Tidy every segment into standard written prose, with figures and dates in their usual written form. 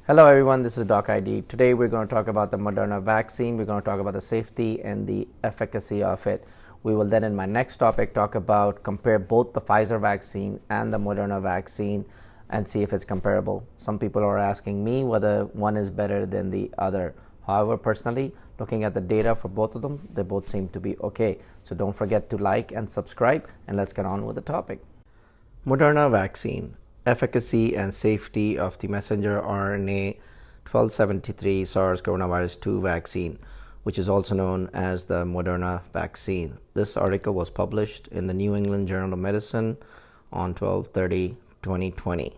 Hello everyone, this is Doc ID. Today we're going to talk about the Moderna vaccine. We're going to talk about the safety and the efficacy of it. We will then in my next topic compare both the Pfizer vaccine and the Moderna vaccine and see if it's comparable. Some people are asking me whether one is better than the other. However, personally, looking at the data for both of them, they both seem to be okay. So don't forget to like and subscribe, and let's get on with the topic. Moderna vaccine. Efficacy and safety of the messenger RNA 1273 SARS coronavirus 2 vaccine, which is also known as the Moderna vaccine. This article was published in the New England Journal of Medicine on 12/30/2020.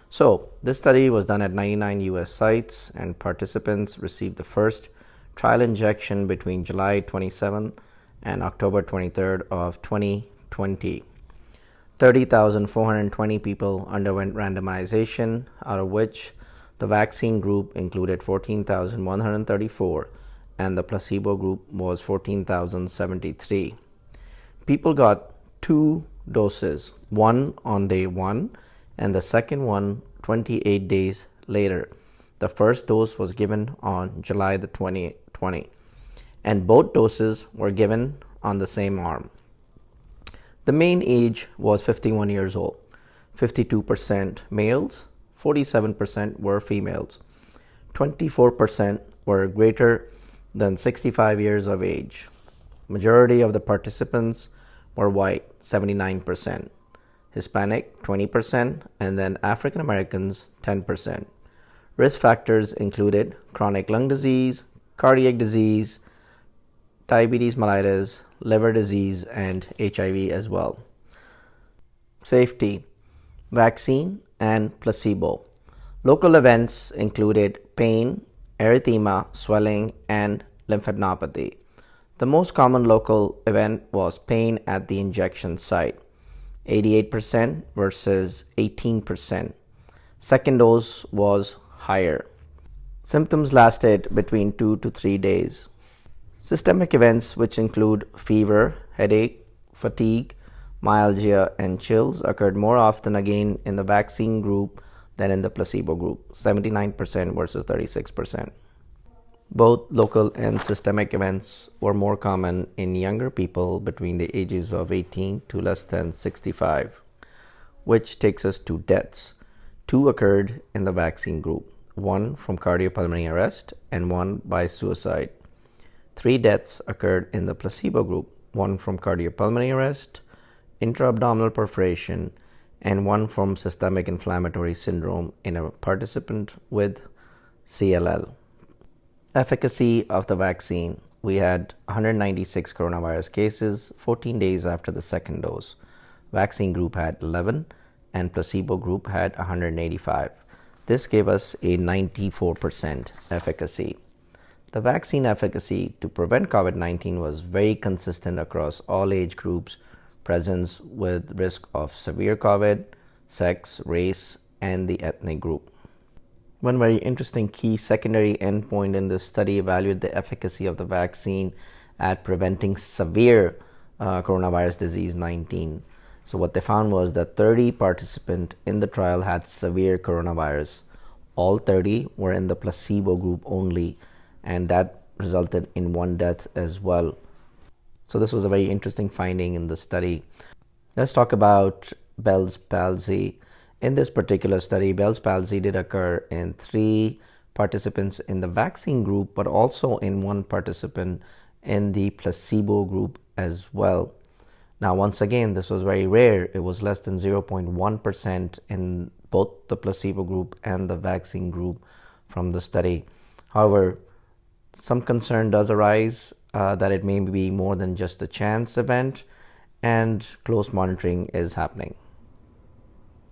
So this study was done at 99 US sites, and participants received the first trial injection between July 27 and October 23rd of 2020. 30,420 people underwent randomization, out of which the vaccine group included 14,134 and the placebo group was 14,073. People got two doses, one on day 1 and the second one 28 days later. The first dose was given on July the 2020, and both doses were given on the same arm. The main age was 51 years old, 52% males, 47% were females, 24% were greater than 65 years of age. Majority of the participants were white, 79%, Hispanic 20%, and then African Americans 10%. Risk factors included chronic lung disease, cardiac disease, diabetes mellitus, liver disease, and HIV as well. Safety. Vaccine and placebo. Local events included pain, erythema, swelling, and lymphadenopathy. The most common local event was pain at the injection site, 88% versus 18%. Second dose was higher. Symptoms lasted between 2 to 3 days. Systemic events, which include fever, headache, fatigue, myalgia, and chills, occurred more often again in the vaccine group than in the placebo group, 79% versus 36%. Both local and systemic events were more common in younger people between the ages of 18 to less than 65, which takes us to deaths. 2 occurred in the vaccine group, 1 from cardiopulmonary arrest and 1 by suicide. 3 deaths occurred in the placebo group, 1 from cardiopulmonary arrest, intra-abdominal perforation, and 1 from systemic inflammatory syndrome in a participant with CLL. Efficacy of the vaccine. We had 196 coronavirus cases 14 days after the second dose. Vaccine group had 11 and placebo group had 185. This gave us a 94% efficacy. The vaccine efficacy to prevent COVID-19 was very consistent across all age groups, presence with risk of severe COVID, sex, race, and the ethnic group. One very interesting key secondary endpoint in this study evaluated the efficacy of the vaccine at preventing severe coronavirus disease 19. So what they found was that 30 participants in the trial had severe coronavirus. All 30 were in the placebo group only, and that resulted in 1 death as well. So this was a very interesting finding in the study. Let's talk about Bell's palsy. In this particular study, Bell's palsy did occur in 3 participants in the vaccine group, but also in 1 participant in the placebo group as well. Now, once again, this was very rare. It was less than 0.1% in both the placebo group and the vaccine group from the study. However, some concern does arise that it may be more than just a chance event, and close monitoring is happening.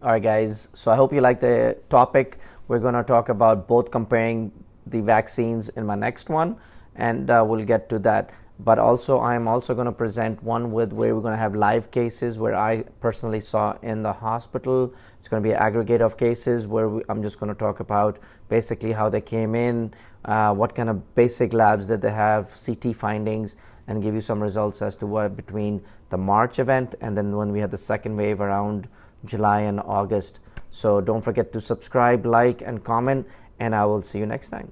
Alright guys, so I hope you like the topic. We're going to talk about both comparing the vaccines in my next one, and we'll get to that. But also I'm also going to present one where we're going to have live cases where I personally saw in the hospital. It's going to be an aggregate of cases where I'm just going to talk about basically how they came in, what kind of basic labs did they have, CT findings, and give you some results as to what between the March event and then when we had the second wave around July and August. So don't forget to subscribe, like, and comment. and I will see you next time.